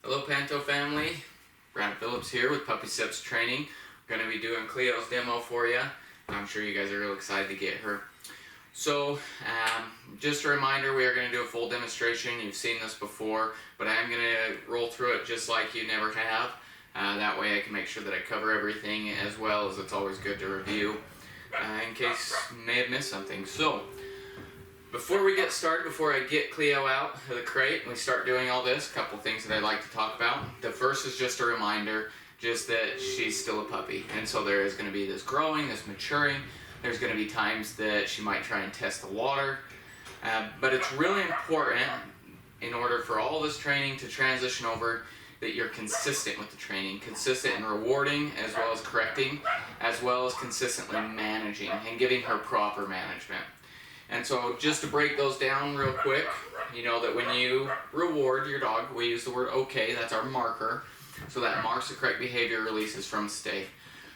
Hello Panto family, Brad Phillips here with Puppy Steps Training. We're going to be doing Cleo's demo for you. I'm sure you guys are real excited to get her. So, just a reminder, we are going to do a full demonstration. You've seen this before, but I am going to roll through it just like you never have. That way I can make sure that I cover everything, as well as it's always good to review in case you may have missed something. So, before we get started, before I get Cleo out of the crate and we start doing all this, a couple things that I'd like to talk about. The first is just a reminder, just that she's still a puppy. And so there is going to be this growing, this maturing. There's going to be times that she might try and test the water. But it's really important, in order for all this training to transition over, that you're consistent with the training. Consistent in rewarding, as well as correcting, as well as consistently managing and giving her proper management. And so just to break those down real quick, you know that when you reward your dog, we use the word okay, that's our marker. So that marks the correct behavior, releases from stay.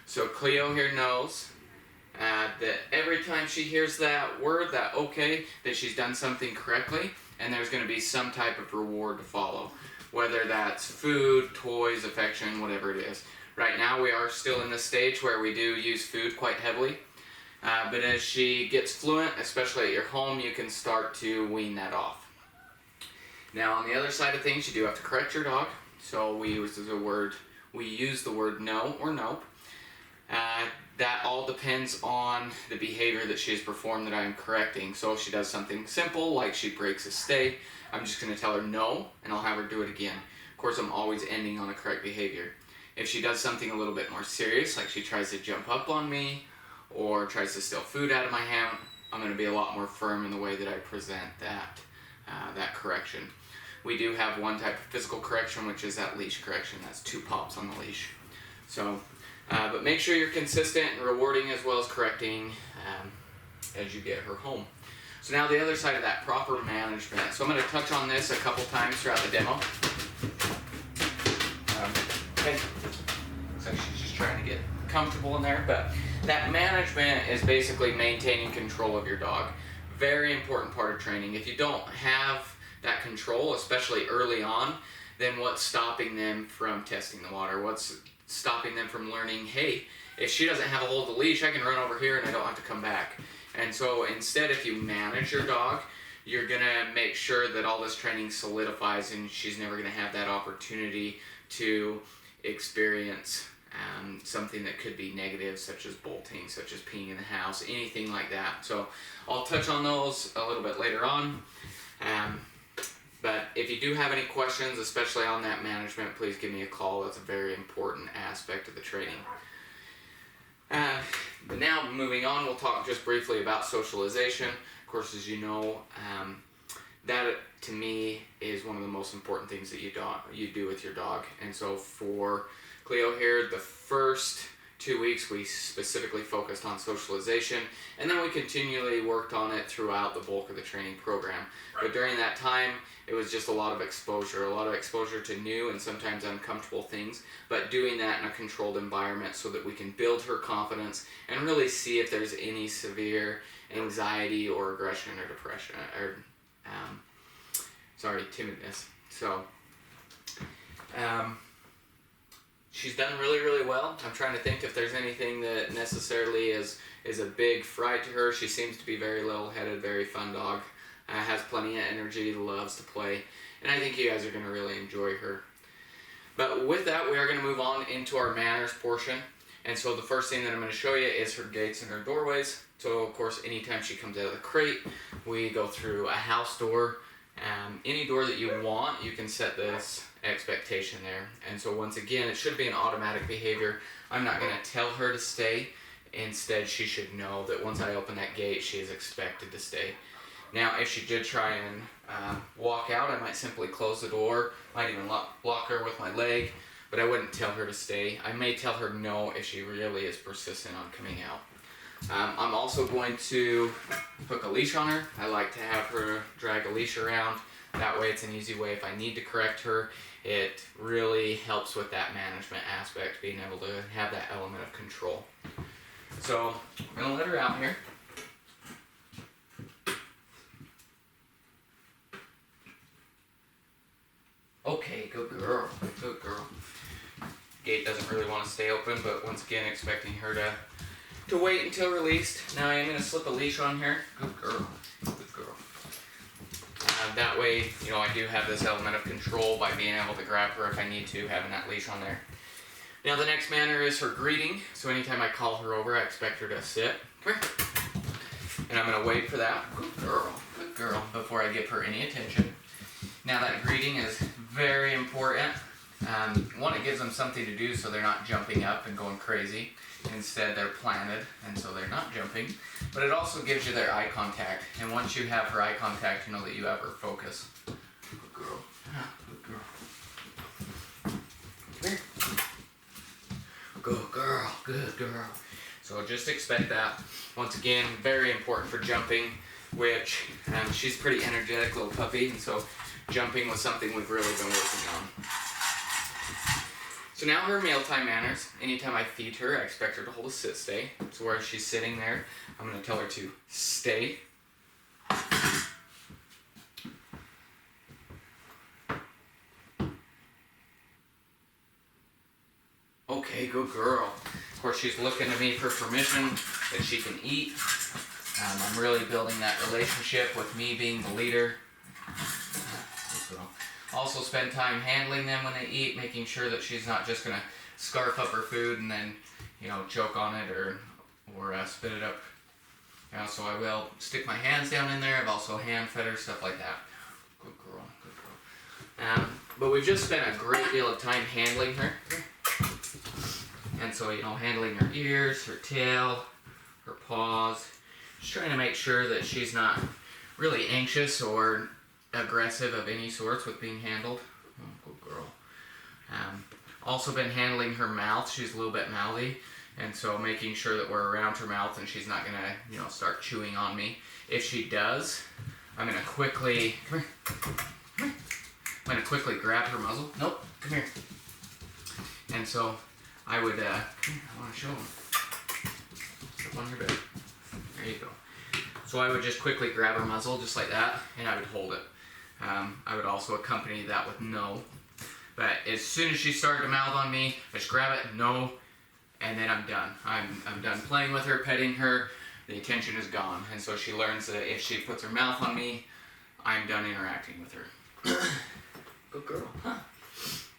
So Cleo here knows that every time she hears that word, that okay, that she's done something correctly, and there's going to be some type of reward to follow. Whether that's food, toys, affection, whatever it is. Right now we are still in the stage where we do use food quite heavily. But as she gets fluent, especially at your home, you can start to wean that off. Now on the other side of things, you do have to correct your dog. So we use the word no or nope. That all depends on the behavior that she has performed that I'm correcting. So if she does something simple, like she breaks a stay, I'm just going to tell her no, and I'll have her do it again. Of course, I'm always ending on a correct behavior. If she does something a little bit more serious, like she tries to jump up on me, or tries to steal food out of my hand, I'm going to be a lot more firm in the way that I present that correction. We do have one type of physical correction, which is that leash correction. That's 2 pops on the leash. So, but make sure you're consistent and rewarding as well as correcting as you get her home. So now the other side of that, proper management. So I'm going to touch on this a couple times throughout the demo. Okay, so she's just trying to get comfortable in there, but that management is basically maintaining control of your dog. Very important part of training. If you don't have that control, especially early on, then what's stopping them from testing the water? What's stopping them from learning, hey, if she doesn't have a hold of the leash, I can run over here and I don't have to come back. And so instead, if you manage your dog, you're going to make sure that all this training solidifies and she's never going to have that opportunity to experience something that could be negative, such as bolting, such as peeing in the house, anything like that. So I'll touch on those a little bit later on. But if you do have any questions, especially on that management, please give me a call. That's a very important aspect of the training. But now moving on, we'll talk just briefly about socialization. Of course, as you know, that to me is one of the most important things that you do with your dog. And so for Cleo here, the first 2 weeks we specifically focused on socialization, and then we continually worked on it throughout the bulk of the training program. But during that time, it was just a lot of exposure to new and sometimes uncomfortable things, but doing that in a controlled environment so that we can build her confidence and really see if there's any severe anxiety or aggression or depression or timidness. So she's done really, really well. I'm trying to think if there's anything that necessarily is a big fright to her. She seems to be very level-headed, very fun dog. Has plenty of energy, loves to play. And I think you guys are going to really enjoy her. But with that, we are going to move on into our manners portion. And so the first thing that I'm going to show you is her gates and her doorways. So of course, anytime she comes out of the crate, we go through a house door. Any door that you want, you can set this expectation there. And so once again, it should be an automatic behavior. I'm not going to tell her to stay. Instead, she should know that once I open that gate, she is expected to stay. Now, if she did try and walk out, I might simply close the door, might even block her with my leg, but I wouldn't tell her to stay. I may tell her no if she really is persistent on coming out. I'm also going to hook a leash on her. I like to have her drag a leash around. That way it's an easy way if I need to correct her. It really helps with that management aspect, being able to have that element of control. So I'm going to let her out here. Okay, good girl, good girl. Gate doesn't really want to stay open, but once again, expecting her to wait until released. Now I am going to slip a leash on here. Good girl, good girl. That way, you know, I do have this element of control by being able to grab her if I need to, having that leash on there. Now the next manner is her greeting. So anytime I call her over, I expect her to sit. Come here. And I'm going to wait for that. Good girl, before I give her any attention. Now that greeting is very important. One, it gives them something to do so they're not jumping up and going crazy. Instead, they're planted, and so they're not jumping. But it also gives you their eye contact. And once you have her eye contact, you know that you have her focus. Good girl. Good girl. Come here. Good girl. Good girl. So just expect that. Once again, very important for jumping, which she's a pretty energetic little puppy, and so jumping was something we've really been working on. So now her mealtime manners. Anytime I feed her, I expect her to hold a sit-stay. So where she's sitting there, I'm going to tell her to stay. Okay, good girl. Of course, she's looking to me for permission that she can eat. I'm really building that relationship with me being the leader. Good girl. Also spend time handling them when they eat, making sure that she's not just going to scarf up her food and then, you know, choke on it or spit it up. You know, so I will stick my hands down in there. I've also hand fed her, stuff like that. Good girl, good girl. But we've just spent a great deal of time handling her. And so, you know, handling her ears, her tail, her paws. Just trying to make sure that she's not really anxious or aggressive of any sorts with being handled. Oh, good girl. Also been handling her mouth. She's a little bit mouthy, and so making sure that we're around her mouth and she's not gonna, you know, start chewing on me. If she does, I'm gonna quickly come here. Come here. I'm gonna quickly grab her muzzle. Nope, come here. And so I would come here, I want to show them. Step on your bed. There you go. So I would just quickly grab her muzzle just like that, and I would hold it. I would also accompany that with no. But as soon as she started to mouth on me, I just grab it, no, and then I'm done. I'm done playing with her, petting her. The attention is gone. And so she learns that if she puts her mouth on me, I'm done interacting with her. Good girl, huh?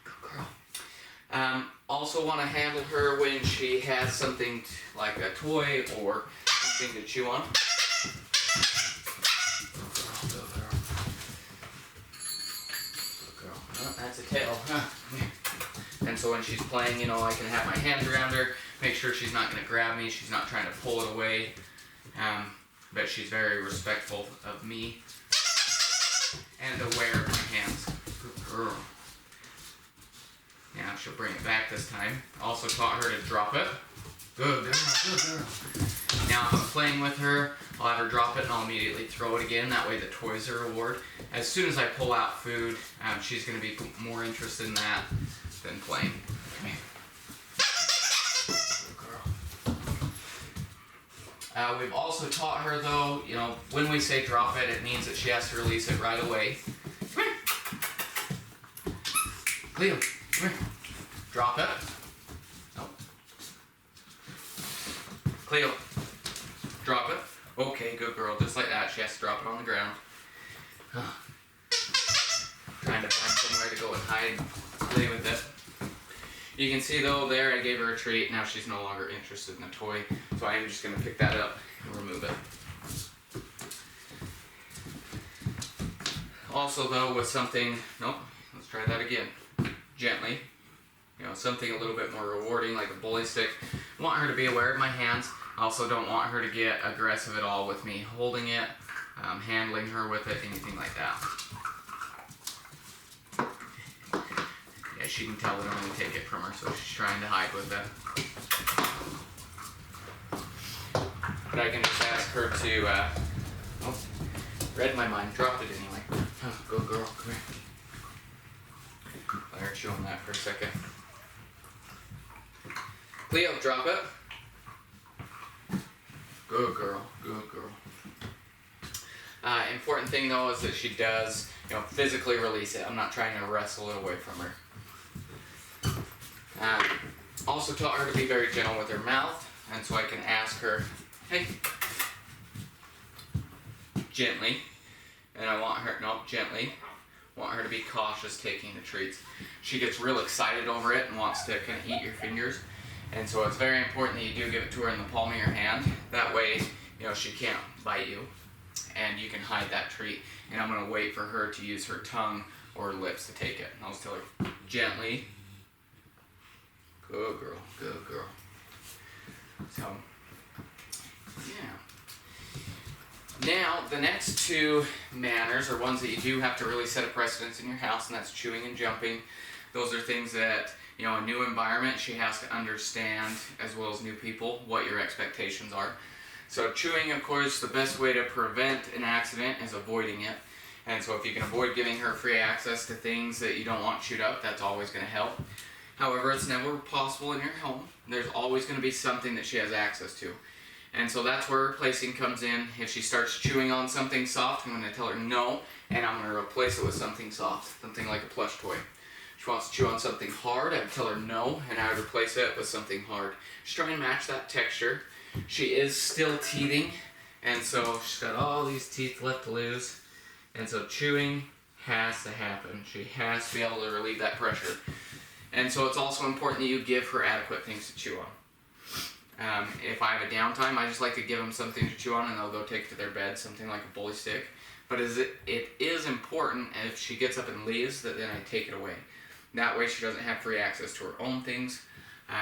Good girl. Also want to handle her when she has something like a toy or something to chew on. That's a tail, huh? And so when she's playing, you know, I can have my hands around her, make sure she's not going to grab me, she's not trying to pull it away, but she's very respectful of me and aware of my hands. Good girl. Now she'll bring it back this time. Also taught her to drop it. Good girl, good girl. Now if I'm playing with her, I'll have her drop it and I'll immediately throw it again. That way the toy's a reward. As soon as I pull out food, she's going to be more interested in that than playing. Come here. Good girl. We've also taught her though, you know, when we say drop it, it means that she has to release it right away. Come here. Cleo, come here. Drop it. Nope. Cleo, drop it. Okay, good girl. Just like that, she has to drop it on the ground. Trying to find somewhere to go and hide, play with it. You can see though there, I gave her a treat. Now she's no longer interested in the toy, so I am just going to pick that up and remove it. Also though, with something, nope, let's try that again. Gently, you know, something a little bit more rewarding like a bully stick. I want her to be aware of my hands. I also don't want her to get aggressive at all with me holding it, handling her with it, anything like that. Yeah, she can tell that I'm going to take it from her, so she's trying to hide with it. But I can just ask her to, oh, read my mind, dropped it anyway. Oh, good girl, come here. Let her chew on that for a second. Cleo, drop it. Good girl, good girl. Important thing though is that she does physically release it. I'm not trying to wrestle it away from her. Also taught her to be very gentle with her mouth, and so I can ask her, hey, gently, and I want her, no, gently, want her to be cautious taking the treats. She gets real excited over it and wants to kind of eat your fingers, and so it's very important that you do give it to her in the palm of your hand. That way, she can't bite you, and you can hide that treat. And I'm going to wait for her to use her tongue or her lips to take it. And I'll just tell her, gently. Good girl, good girl. So, yeah. Now, the next two manners are ones that you do have to really set a precedence in your house, and that's chewing and jumping. Those are things that, a new environment, she has to understand, as well as new people, what your expectations are. So chewing, of course, the best way to prevent an accident is avoiding it. And so if you can avoid giving her free access to things that you don't want chewed up, that's always going to help. However, it's never possible in your home. There's always going to be something that she has access to. And so that's where replacing comes in. If she starts chewing on something soft, I'm going to tell her no, and I'm going to replace it with something soft, something like a plush toy. If she wants to chew on something hard, I'd tell her no, and I would replace it with something hard. Just try and match that texture. She is still teething, and so she's got all these teeth left to lose. And so chewing has to happen. She has to be able to relieve that pressure. And so it's also important that you give her adequate things to chew on. If I have a downtime, I just like to give them something to chew on, and they'll go take it to their bed, something like a bully stick. But it is important if she gets up and leaves that then I take it away. That way she doesn't have free access to her own things,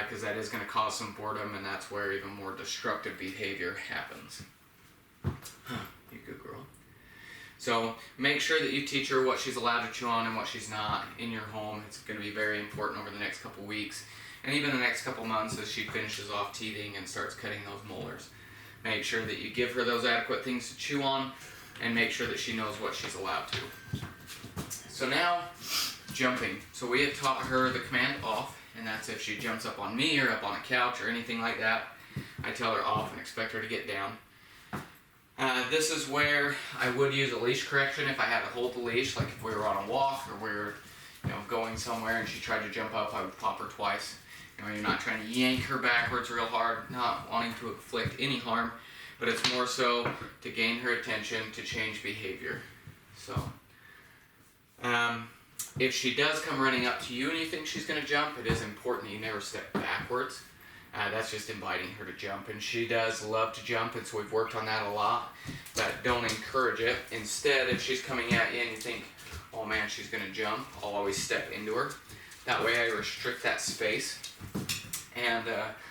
because that is going to cause some boredom, and that's where even more destructive behavior happens. You good girl. So make sure that you teach her what she's allowed to chew on and what she's not in your home. It's going to be very important over the next couple weeks, and even the next couple months as she finishes off teething and starts cutting those molars. Make sure that you give her those adequate things to chew on, and make sure that she knows what she's allowed to. So now, jumping. So we have taught her the command off, and that's if she jumps up on me or up on a couch or anything like that, I tell her off and expect her to get down. This is where I would use a leash correction if I had to hold the leash, like if we were on a walk or we were going somewhere and she tried to jump up, I would pop her twice. You're not trying to yank her backwards real hard, not wanting to inflict any harm, but it's more so to gain her attention, to change behavior. So, if she does come running up to you and you think she's going to jump, it is important that you never step backwards. That's just inviting her to jump, and she does love to jump, and so we've worked on that a lot, but don't encourage it. Instead, if she's coming at you and you think, oh man, she's going to jump, I'll always step into her. That way I restrict that space, and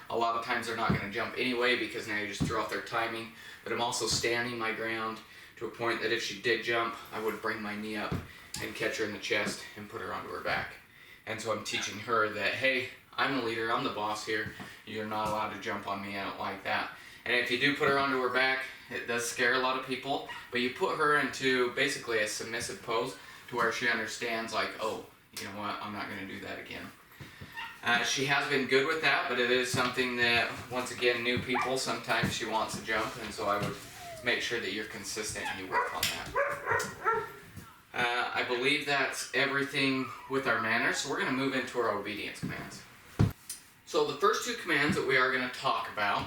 a lot of times they're not going to jump anyway because now you just throw off their timing, but I'm also standing my ground to a point that if she did jump, I would bring my knee up and catch her in the chest and put her onto her back. And so I'm teaching her that, hey, I'm the leader, I'm the boss here, you're not allowed to jump on me, I don't like that. And if you do put her onto her back, it does scare a lot of people, but you put her into basically a submissive pose to where she understands like, oh, you know what, I'm not going to do that again. She has been good with that, but it is something that, once again, new people, sometimes she wants to jump, and so I would make sure that you're consistent and you work on that. I believe that's everything with our manners, so we're going to move into our obedience commands. So the first two commands that we are going to talk about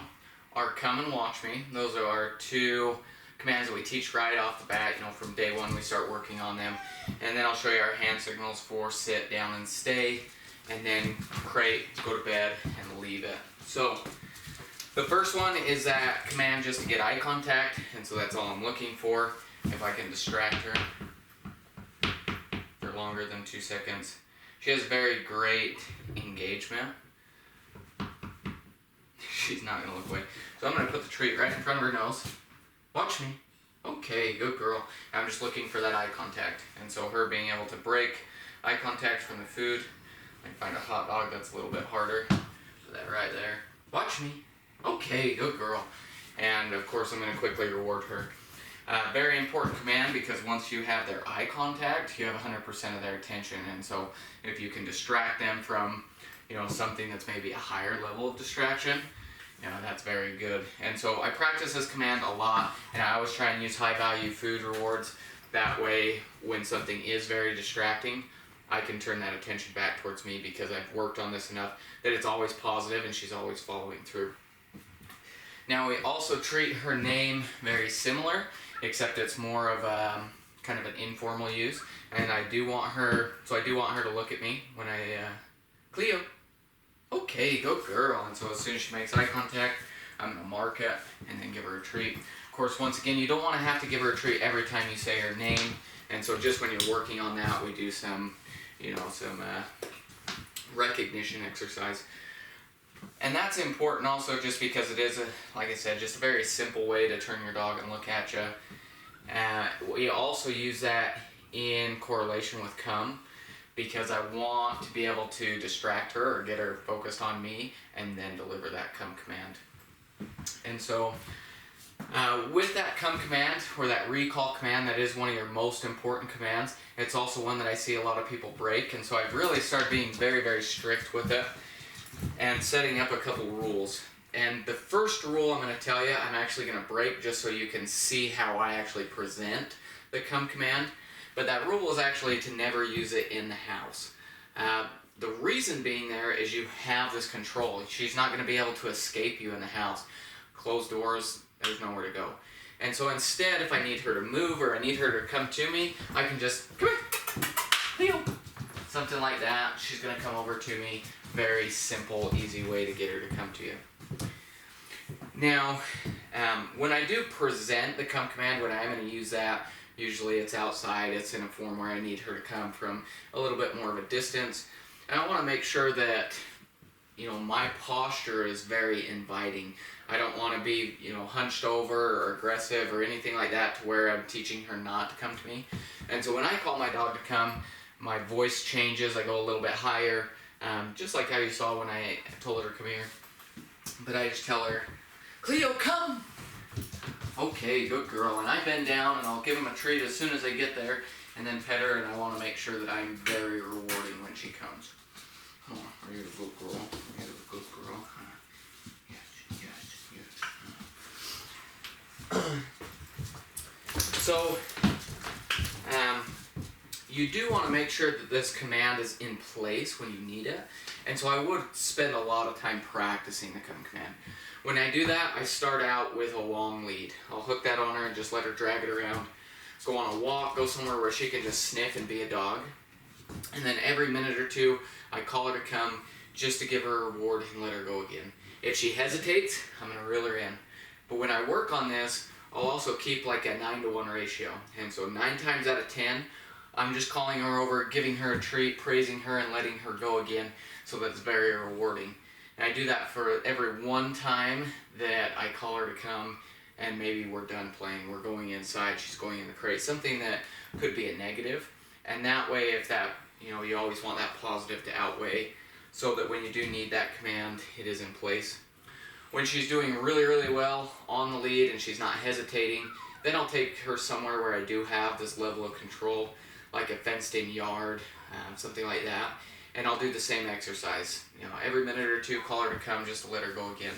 are come and watch me. Those are our two commands that we teach right off the bat. From day one we start working on them. And then I'll show you our hand signals for sit, down, and stay. And then crate, go to bed, and leave it. So the first one is that command just to get eye contact. And so that's all I'm looking for. If I can distract her for longer than 2 seconds. She has very great engagement. She's not going to look away. So I'm going to put the treat right in front of her nose. Watch me. Okay, good girl. I'm just looking for that eye contact. And so her being able to break eye contact from the food. I can find a hot dog that's a little bit harder. Put that right there. Watch me. Okay, good girl. And of course I'm going to quickly reward her. Very important command because once you have their eye contact, you have 100% of their attention. And so if you can distract them from something that's maybe a higher level of distraction, that's very good. And so I practice this command a lot, and I always try and use high value food rewards. That way, when something is very distracting, I can turn that attention back towards me because I've worked on this enough that it's always positive and she's always following through. Now we also treat her name very similar, except it's more of a kind of an informal use. And I do want her to look at me when Cleo, okay, good girl. And so as soon as she makes eye contact, I'm gonna mark it and then give her a treat. Of course, once again, you don't want to have to give her a treat every time you say her name. And so just when you're working on that, we do some recognition exercise. And that's important also just because it is, like I said, just a very simple way to turn your dog and look at you. We also use that in correlation with come, because I want to be able to distract her or get her focused on me and then deliver that come command. And so with that come command, or that recall command, that is one of your most important commands. It's also one that I see a lot of people break, and so I've really started being very, very strict with it and setting up a couple rules. And the first rule I'm going to tell you, I'm actually going to break just so you can see how I actually present the come command. But that rule is actually to never use it in the house. The reason being there is you have this control. She's not going to be able to escape you in the house. Closed doors, there's nowhere to go. And so instead, if I need her to move or I need her to come to me, I can just, come here, Cleo. Something like that. She's going to come over to me. Very simple, easy way to get her to come to you. Now, when I do present the come command, when I'm going to use that, usually it's outside, it's in a form where I need her to come from a little bit more of a distance. And I want to make sure that, my posture is very inviting. I don't want to be, hunched over or aggressive or anything like that to where I'm teaching her not to come to me. And so when I call my dog to come, my voice changes, I go a little bit higher, just like how you saw when I told her to come here. But I just tell her, Cleo, come! Okay, good girl. And I bend down and I'll give him a treat as soon as I get there and then pet her, and I want to make sure that I'm very rewarding when she comes. Oh, are you a good girl? Are you a good girl? Yes. So, you do want to make sure that this command is in place when you need it. And so I would spend a lot of time practicing the come command. When I do that, I start out with a long lead. I'll hook that on her and just let her drag it around. Go on a walk, go somewhere where she can just sniff and be a dog. And then every minute or two, I call her to come just to give her a reward and let her go again. If she hesitates, I'm going to reel her in. But when I work on this, I'll also keep like a 9-to-1 ratio. And so 9 times out of 10, I'm just calling her over, giving her a treat, praising her, and letting her go again. So that's very rewarding. And I do that for every one time that I call her to come, and maybe we're done playing. We're going inside, she's going in the crate. Something that could be a negative. And that way, if that, you always want that positive to outweigh, so that when you do need that command, it is in place. When she's doing really, really well on the lead and she's not hesitating, then I'll take her somewhere where I do have this level of control, like a fenced-in yard, something like that. And I'll do the same exercise. Every minute or two, call her to come just to let her go again.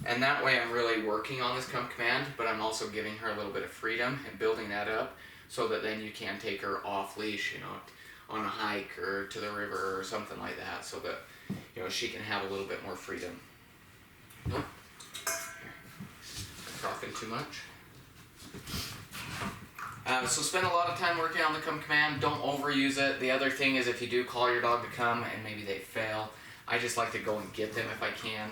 And that way I'm really working on this come command, but I'm also giving her a little bit of freedom and building that up so that then you can take her off leash, on a hike or to the river or something like that, so that, she can have a little bit more freedom. Nope. Here. Talking too much. So spend a lot of time working on the come command. Don't overuse it. The other thing is, if you do call your dog to come and maybe they fail, I just like to go and get them if I can.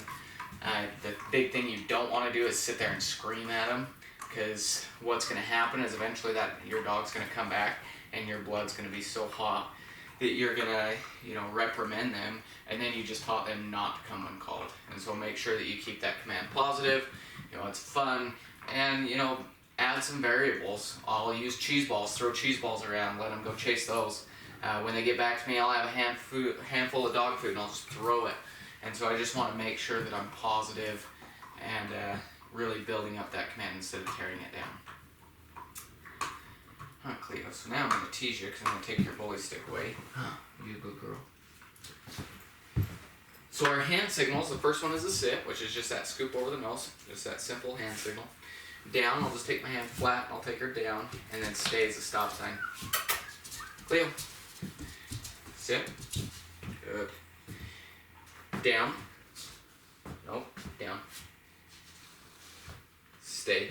The big thing you don't want to do is sit there and scream at them, because what's going to happen is eventually that your dog's going to come back and your blood's going to be so hot that you're going to, reprimand them, and then you just taught them not to come when called. And so make sure that you keep that command positive. It's fun, and add some variables. I'll use cheese balls, throw cheese balls around, let them go chase those. When they get back to me, I'll have a handful of dog food and I'll just throw it. And so I just want to make sure that I'm positive and really building up that command instead of tearing it down. Alright, Cleo, so now I'm going to tease you because I'm going to take your bully stick away. You a good girl. So our hand signals, the first one is a sit, which is just that scoop over the nose, just that simple hand signal. down, I'll just take my hand flat, and I'll take her down, and then stay as a stop sign. Cleo, sit, good. Down, nope, down. Stay.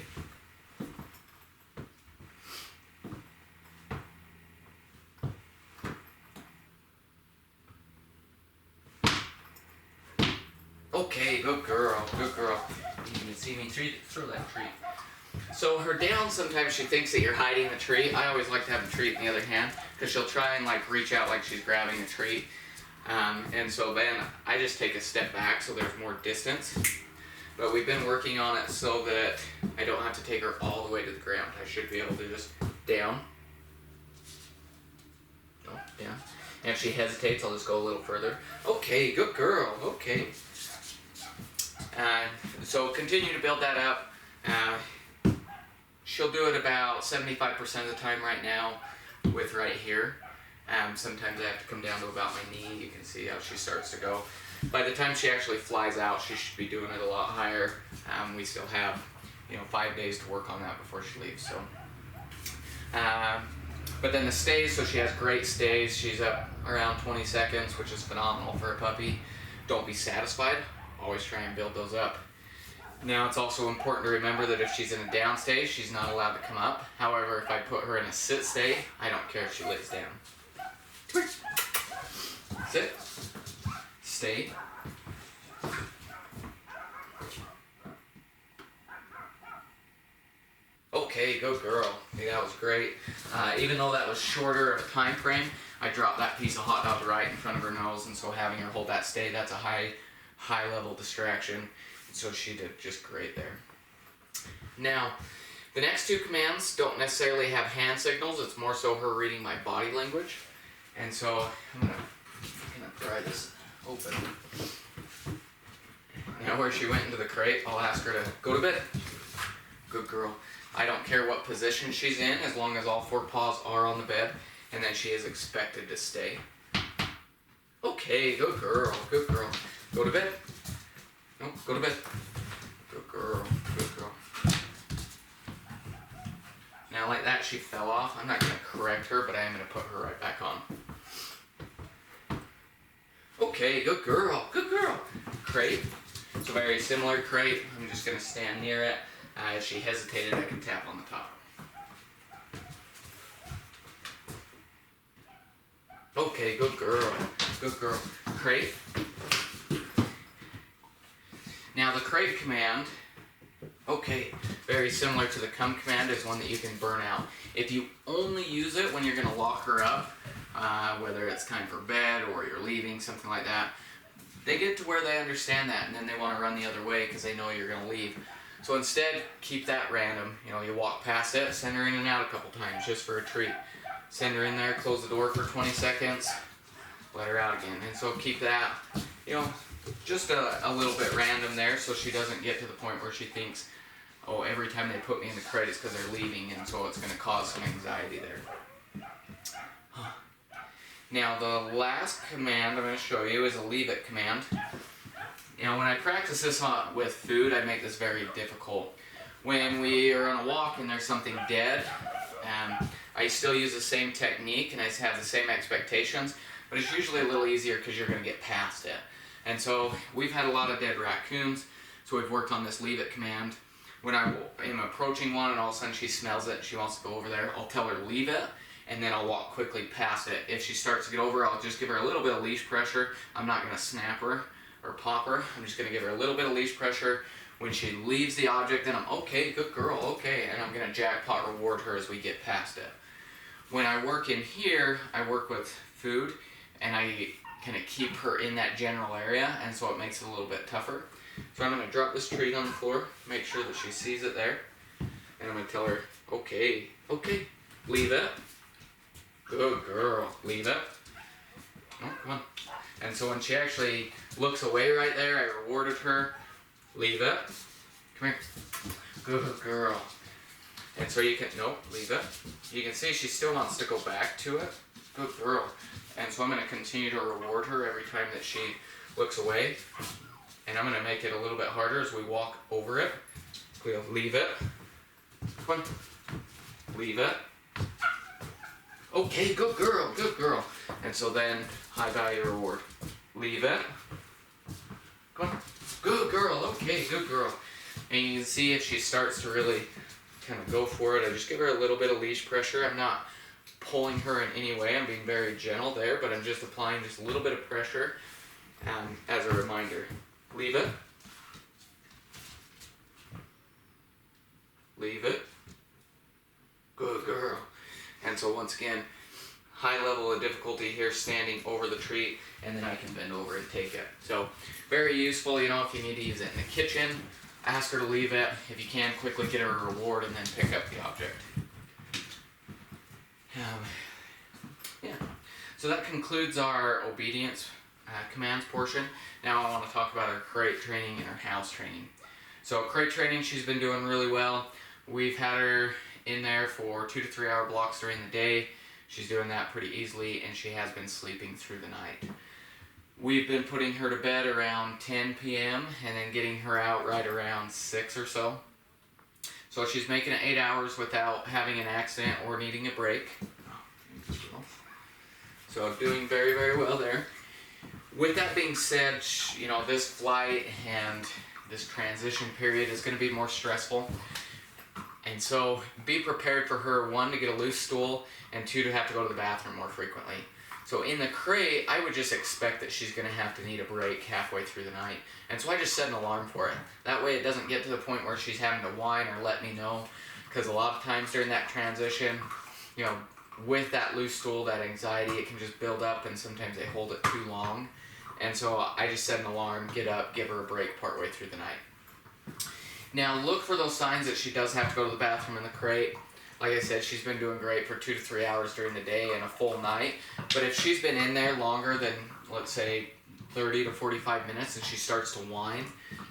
Okay, good girl, good girl. You can see me throw that treat. So her down, sometimes she thinks that you're hiding the treat. I always like to have the treat in the other hand because she'll try and like reach out like she's grabbing the treat. And so then I just take a step back so there's more distance. But we've been working on it so that I don't have to take her all the way to the ground. I should be able to just down. Oh, down. And if she hesitates, I'll just go a little further. Okay, good girl, okay. So continue to build that up. She'll do it about 75% of the time right now with right here. Sometimes I have to come down to about my knee. You can see how she starts to go. By the time she actually flies out, she should be doing it a lot higher. We still have, 5 days to work on that before she leaves. So, but then the stays, so she has great stays. She's up around 20 seconds, which is phenomenal for a puppy. Don't be satisfied. Always try and build those up. Now it's also important to remember that if she's in a down stay, she's not allowed to come up. However, if I put her in a sit stay, I don't care if she lays down. Come here. Sit. Stay. Okay, good girl. Okay, that was great. Even though that was shorter of a time frame, I dropped that piece of hot dog right in front of her nose, and so having her hold that stay, that's a high level distraction. So she did just great there. Now, the next two commands don't necessarily have hand signals. It's more so her reading my body language. And so I'm gonna pry this open. Now where she went into the crate, I'll ask her to go to bed. Good girl. I don't care what position she's in as long as all four paws are on the bed, and then she is expected to stay. Okay, good girl, good girl. Go to bed. No, go to bed. Good girl, good girl. Now like that, she fell off. I'm not going to correct her, but I am going to put her right back on. Okay, good girl, good girl. Crate. It's a very similar crate. I'm just going to stand near it. If she hesitated, I can tap on the top. Okay, good girl, good girl. Crate. Now the crate command, okay, very similar to the come command, is one that you can burn out. If you only use it when you're going to lock her up, whether it's time for bed or you're leaving, something like that, they get to where they understand that and then they want to run the other way because they know you're going to leave. So instead, keep that random. You walk past it, send her in and out a couple times just for a treat. Send her in there, close the door for 20 seconds, let her out again. And so keep that, just a little bit random there so she doesn't get to the point where she thinks, oh, every time they put me in the crate it's because they're leaving, and so it's going to cause some anxiety there. Now the last command I'm going to show you is a leave it command. When I practice this with food, I make this very difficult. When we are on a walk and there's something dead, I still use the same technique and I have the same expectations, but it's usually a little easier because you're going to get past it. And so we've had a lot of dead raccoons, so we've worked on this leave it command. When I am approaching one and all of a sudden she smells it and she wants to go over there, I'll tell her leave it, and then I'll walk quickly past it. If she starts to get over, I'll just give her a little bit of leash pressure. I'm not going to snap her or pop her. I'm just going to give her a little bit of leash pressure. When she leaves the object, then I'm okay, good girl, okay, and I'm going to jackpot reward her as we get past it. When I work in here, I work with food, and I kind of keep her in that general area, and so it makes it a little bit tougher. So I'm going to drop this treat on the floor, make sure that she sees it there, and I'm going to tell her, okay, leave it. Good girl, leave it. Oh, come on. And so when she actually looks away right there, I rewarded her. Leave it. Come here. Good girl. And so you can, nope, leave it. You can see she still wants to go back to it. Good girl. And so I'm going to continue to reward her every time that she looks away. And I'm going to make it a little bit harder as we walk over it. Cleo, leave it. Come on. Leave it. Okay, good girl, good girl. And so then, high value reward. Leave it. Come on. Good girl, okay, good girl. And you can see if she starts to really kind of go for it, I just give her a little bit of leash pressure. I'm not pulling her in any way, I'm being very gentle there, but I'm just applying just a little bit of pressure as a reminder. Leave it. Leave it. Good girl. And so once again, high level of difficulty here, standing over the treat, and then I can bend over and take it. So very useful, you know, if you need to use it in the kitchen, ask her to leave it. If you can, quickly get her a reward and then pick up the object. Yeah. So that concludes our obedience commands portion. Now I want to talk about our crate training and our house training. So crate training, she's been doing really well. We've had her in there for 2 to 3 hour blocks during the day. She's doing that pretty easily, and she has been sleeping through the night. We've been putting her to bed around 10 p.m. and then getting her out right around 6 or so. So she's making it 8 hours without having an accident or needing a break. So doing very, very well there. With that being said, you know, this flight and this transition period is going to be more stressful. And so be prepared for her, 1, to get a loose stool, and 2, to have to go to the bathroom more frequently. So in the crate, I would just expect that she's going to have to need a break halfway through the night. And so I just set an alarm for it. That way it doesn't get to the point where she's having to whine or let me know. Because a lot of times during that transition, you know, with that loose stool, that anxiety, it can just build up, and sometimes they hold it too long. And so I just set an alarm, get up, give her a break partway through the night. Now look for those signs that she does have to go to the bathroom in the crate. Like I said, she's been doing great for 2 to 3 hours during the day and a full night. But if she's been in there longer than, let's say, 30 to 45 minutes and she starts to whine,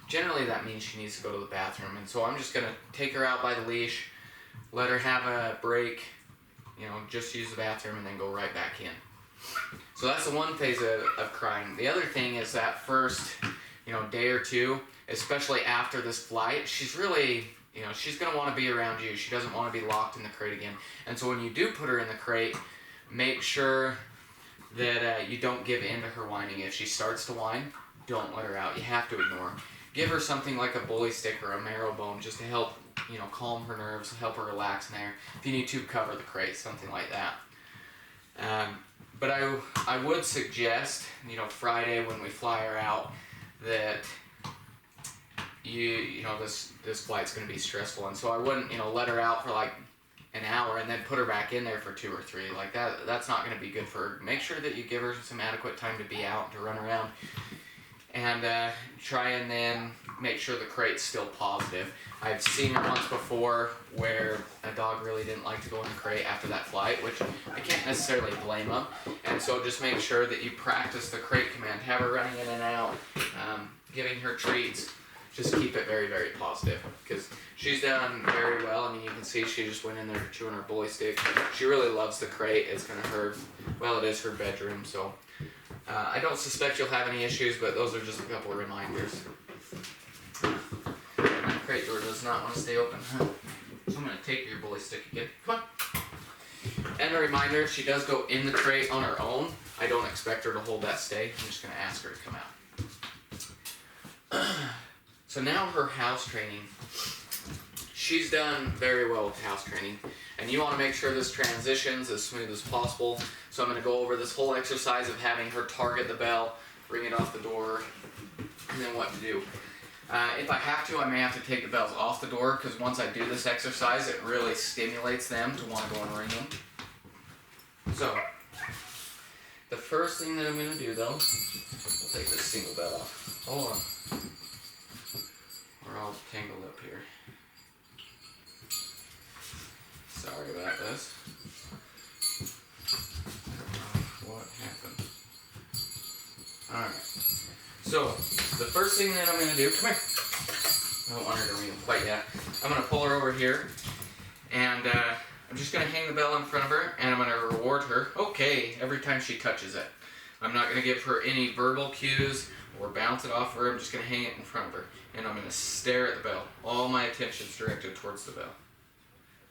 generally that means she needs to go to the bathroom. And so I'm just going to take her out by the leash, let her have a break, you know, just use the bathroom, and then go right back in. So that's the one phase of crying. The other thing is that first, you know, day or two, especially after this flight, she's really, you know, she's going to want to be around you. She doesn't want to be locked in the crate again. And so when you do put her in the crate, make sure that you don't give in to her whining. If she starts to whine, don't let her out. You have to ignore. Give her something like a bully stick or a marrow bone just to help, you know, calm her nerves, help her relax in there. If you need to, cover the crate, something like that. But I would suggest, you know, Friday when we fly her out, that you know, this flight's going to be stressful, and so I wouldn't, you know, let her out for like an hour and then put her back in there for 2 or 3. Like that's not going to be good for her. Make sure that you give her some adequate time to be out, to run around, and try and then make sure the crate's still positive. I've seen it once before where a dog really didn't like to go in the crate after that flight, which I can't necessarily blame them. And so just make sure that you practice the crate command. Have her running in and out, giving her treats. Just keep it very, very positive, because she's done very well. I mean, you can see she just went in there chewing her bully stick. She really loves the crate. It's going to her, well, it is her bedroom, so I don't suspect you'll have any issues, but those are just a couple of reminders. That crate door does not want to stay open, huh? So I'm going to take your bully stick again. Come on. And a reminder, if she does go in the crate on her own, I don't expect her to hold that stay. I'm just going to ask her to come out. So now her house training. She's done very well with house training, and you want to make sure this transitions as smooth as possible. So I'm going to go over this whole exercise of having her target the bell, bring it off the door, and then what to do. If I have to, I may have to take the bells off the door, because once I do this exercise, it really stimulates them to want to go and ring them. So, the first thing that I'm going to do though, we'll take this single bell off. Hold on. We're all tangled up here. Sorry about this. I don't know what happened. Alright. So, the first thing that I'm going to do, come here. I don't want her to ring them quite yet. I'm going to pull her over here, and I'm just going to hang the bell in front of her, and I'm going to reward her, okay, every time she touches it. I'm not going to give her any verbal cues or bounce it off her. I'm just going to hang it in front of her, and I'm going to stare at the bell. All my attention's directed towards the bell.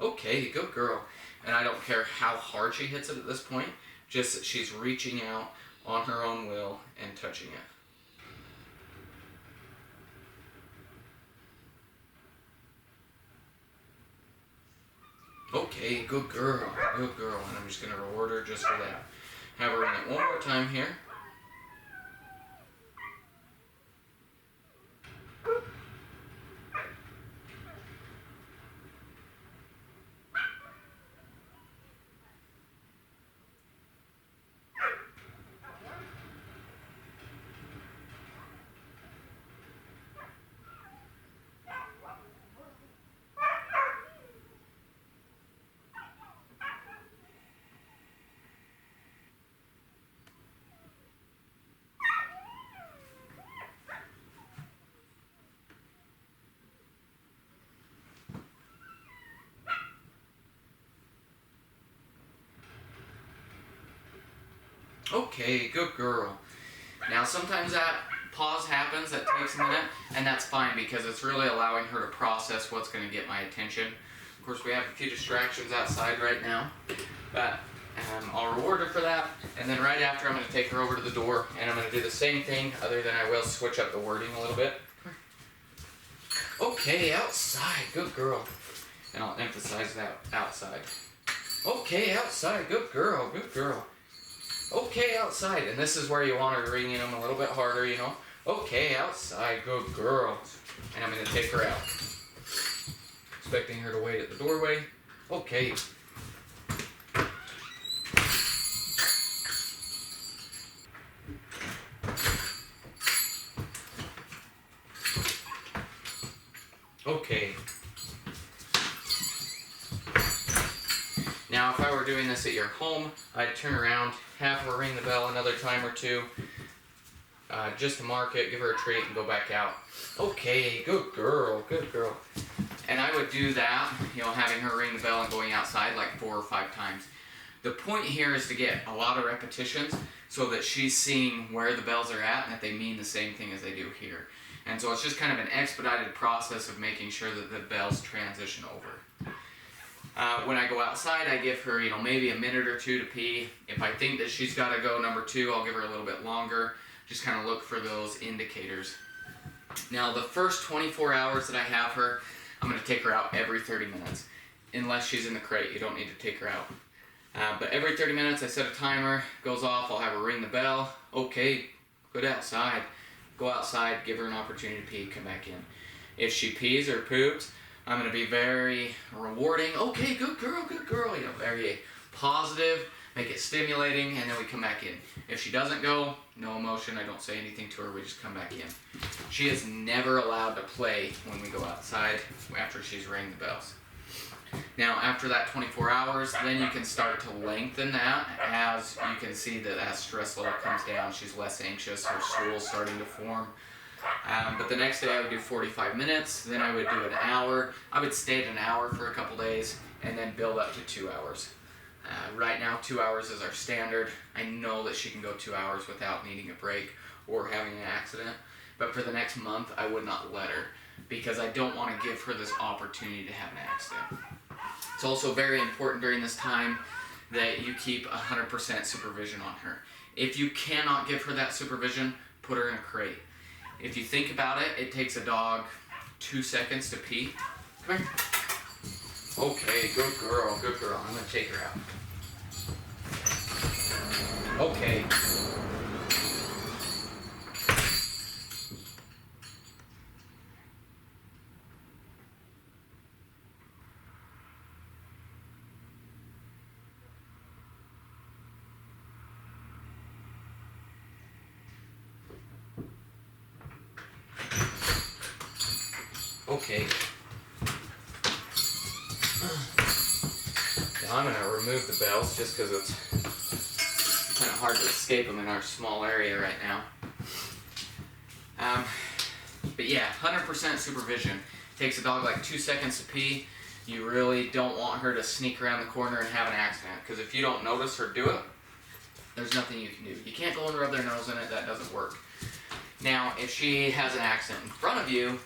Okay, good girl. And I don't care how hard she hits it at this point, just that she's reaching out on her own will and touching it. Okay, good girl, good girl. And I'm just going to reward her just for that. Have her run it one more time here. Okay, good girl. Now sometimes that pause happens, that takes a minute, and that's fine because it's really allowing her to process what's going to get my attention. Of course, we have a few distractions outside right now, but I'll reward her for that, and then right after I'm going to take her over to the door, and I'm going to do the same thing, other than I will switch up the wording a little bit. Okay, outside, good girl. And I'll emphasize that, outside. Okay, outside, good girl, good girl. Okay, outside, and this is where you want her to ring in them a little bit harder, you know. Okay, outside, good girl. And I'm going to take her out. Expecting her to wait at the doorway. Okay. Okay. Now, if I were doing this at your home, I'd turn around, have her ring the bell another time or two, just to mark it, give her a treat, and go back out. Okay, good girl, good girl. And I would do that, you know, having her ring the bell and going outside like 4 or 5 times. The point here is to get a lot of repetitions so that she's seeing where the bells are at and that they mean the same thing as they do here. And so it's just kind of an expedited process of making sure that the bells transition over. When I go outside, I give her, you know, maybe a minute or two to pee. If I think that she's got to go number 2, I'll give her a little bit longer. Just kind of look for those indicators. Now, the first 24 hours that I have her, I'm going to take her out every 30 minutes. Unless she's in the crate, you don't need to take her out. But every 30 minutes, I set a timer, goes off, I'll have her ring the bell. Okay, good outside. Go outside, give her an opportunity to pee, come back in. If she pees or poops, I'm going to be very rewarding. Okay, good girl, you know, very positive, make it stimulating, and then we come back in. If she doesn't go, no emotion, I don't say anything to her, we just come back in. She is never allowed to play when we go outside after she's ringing the bells. Now, after that 24 hours, then you can start to lengthen that as you can see that as stress level comes down, she's less anxious, her stool's starting to form. But the next day I would do 45 minutes, then I would do an hour. I would stay at an hour for a couple days and then build up to 2 hours. Right now 2 hours is our standard. I know that she can go 2 hours without needing a break or having an accident, but for the next month I would not let her because I don't want to give her this opportunity to have an accident. It's also very important during this time that you keep 100% supervision on her. If you cannot give her that supervision, put her in a crate. If you think about it, it takes a dog 2 seconds to pee. Come here. Okay, good girl, good girl. I'm going to take her out. Okay. Okay. Now I'm going to remove the bells just because it's kind of hard to escape them in our small area right now. But yeah, 100% supervision. Takes a dog like 2 seconds to pee. You really don't want her to sneak around the corner and have an accident because if you don't notice her do it, there's nothing you can do. You can't go and rub their nose in it, that doesn't work. Now, if she has an accident in front of you,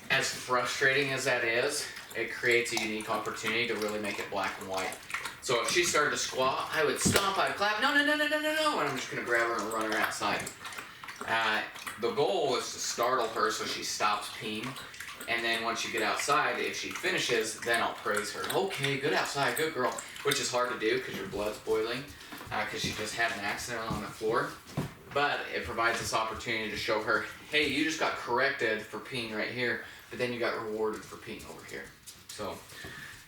as frustrating as that is, it creates a unique opportunity to really make it black and white. So if she started to squat, I would stomp, I'd clap, no, and I'm just going to grab her and run her outside. The goal is to startle her so she stops peeing, and then once you get outside, if she finishes, then I'll praise her. Okay, good outside, good girl, which is hard to do because your blood's boiling, because she just had an accident on the floor. But it provides this opportunity to show her, hey, you just got corrected for peeing right here, but then you got rewarded for peeing over here. So,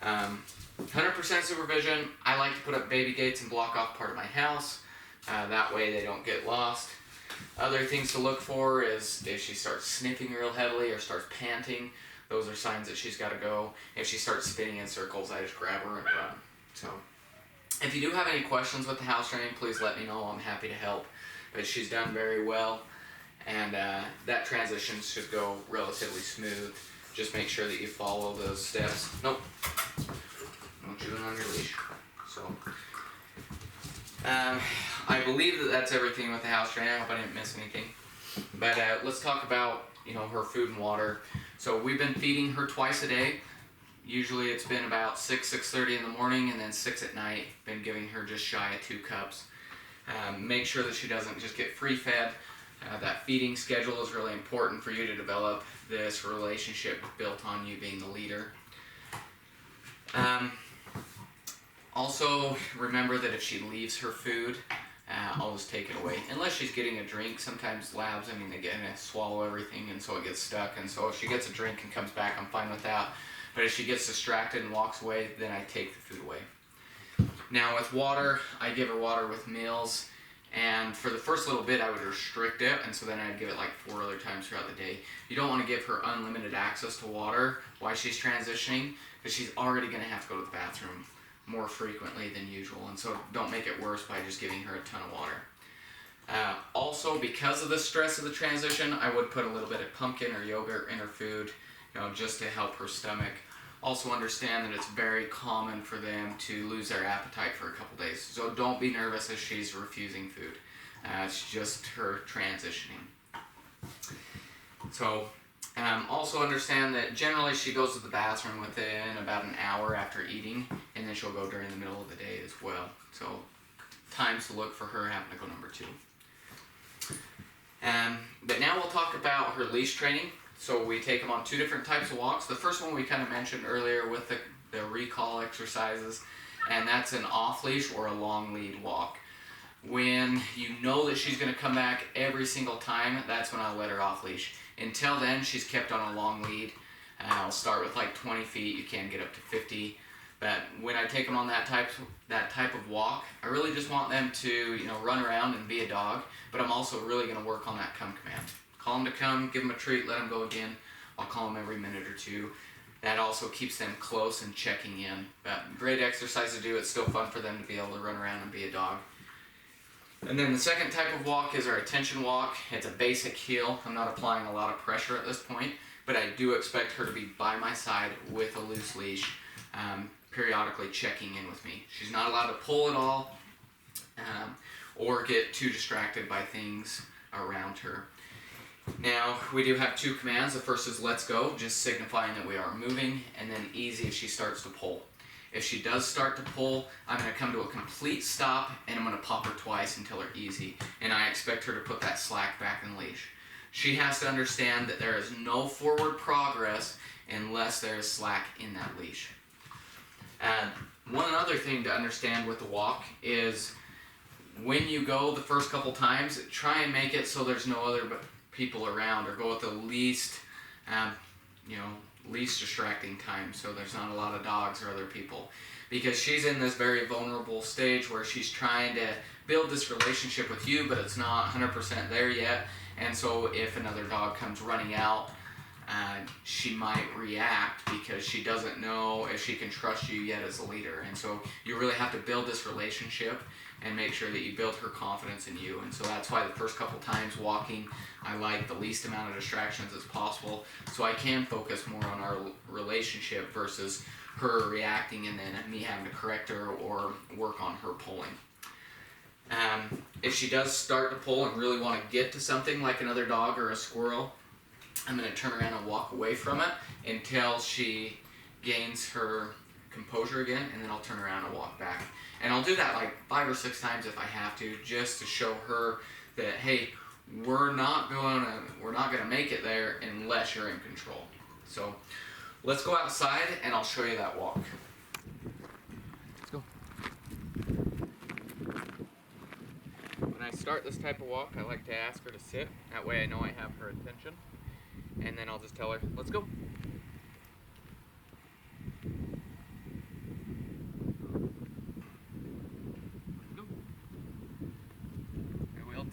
100% supervision. I like to put up baby gates and block off part of my house. That way they don't get lost. Other things to look for is if she starts sniffing real heavily or starts panting, those are signs that she's got to go. If she starts spinning in circles, I just grab her and run. So, if you do have any questions with the house training, please let me know. I'm happy to help. But she's done very well, and that transition should go relatively smooth. Just make sure that you follow those steps. Nope, don't chew on your leash. So, I believe that that's everything with the house training. I hope I didn't miss anything. But let's talk about her food and water. So we've been feeding her twice a day. Usually it's been about 6:30 in the morning, and then 6 at night. Been giving her just shy of 2 cups. Make sure that she doesn't just get free fed. That feeding schedule is really important for you to develop this relationship built on you being the leader. Also, remember that if she leaves her food, always take it away. Unless she's getting a drink. Sometimes labs, they get to swallow everything, and so it gets stuck. And so if she gets a drink and comes back, I'm fine with that. But if she gets distracted and walks away, then I take the food away. Now with water, I give her water with meals, and for the first little bit I would restrict it, and so then I'd give it like 4 other times throughout the day. You don't want to give her unlimited access to water while she's transitioning, because she's already going to have to go to the bathroom more frequently than usual, and so don't make it worse by just giving her a ton of water. Also, because of the stress of the transition, I would put a little bit of pumpkin or yogurt in her food, just to help her stomach. Also understand that it's very common for them to lose their appetite for a couple days. So don't be nervous if she's refusing food. It's just her transitioning. So also understand that generally she goes to the bathroom within about an hour after eating, and then she'll go during the middle of the day as well. So times to look for her happen to go number 2. But now we'll talk about her leash training. So we take them on 2 different types of walks. The first one we kind of mentioned earlier with the recall exercises, and that's an off-leash or a long lead walk. When you know that she's going to come back every single time, that's when I'll let her off-leash. Until then, she's kept on a long lead. I'll start with like 20 feet. You can get up to 50. But when I take them on that type of walk, I really just want them to run around and be a dog. But I'm also really going to work on that come command. Call them to come, give them a treat, let them go again. I'll call them every minute or 2. That also keeps them close and checking in. But great exercise to do. It's still fun for them to be able to run around and be a dog. And then the second type of walk is our attention walk. It's a basic heel. I'm not applying a lot of pressure at this point, but I do expect her to be by my side with a loose leash, periodically checking in with me. She's not allowed to pull at all or get too distracted by things around her. Now, we do have 2 commands. The first is let's go, just signifying that we are moving, and then easy if she starts to pull. If she does start to pull, I'm going to come to a complete stop, and I'm going to pop her twice until her easy, and I expect her to put that slack back in the leash. She has to understand that there is no forward progress unless there is slack in that leash. One other thing to understand with the walk is when you go the first couple times, try and make it so there's no other people around, or go at the least distracting time, so there's not a lot of dogs or other people, because she's in this very vulnerable stage where she's trying to build this relationship with you, but it's not 100% there yet. And so if another dog comes running out, she might react because she doesn't know if she can trust you yet as a leader. And so you really have to build this relationship and make sure that you build her confidence in you. And so that's why the first couple times walking, I like the least amount of distractions as possible, so I can focus more on our relationship versus her reacting and then me having to correct her or work on her pulling. If she does start to pull and really want to get to something like another dog or a squirrel, I'm going to turn around and walk away from it until she gains her composure again, and then I'll turn around and walk back. And I'll do that like 5 or 6 times if I have to, just to show her that, hey, we're not gonna make it there unless you're in control. So let's go outside and I'll show you that walk. Let's go. When I start this type of walk, I like to ask her to sit. That way I know I have her attention. And then I'll just tell her, let's go.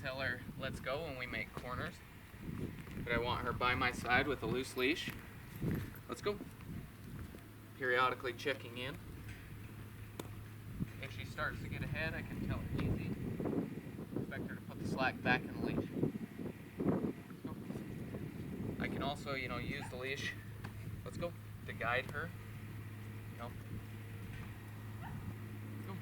Tell her let's go when we make corners, but I want her by my side with a loose leash. Let's go. Periodically checking in. If she starts to get ahead, I can tell her easy. Expect her to put the slack back in the leash. Let's go. I can also, use the leash, let's go, to guide her. Let's go. Go.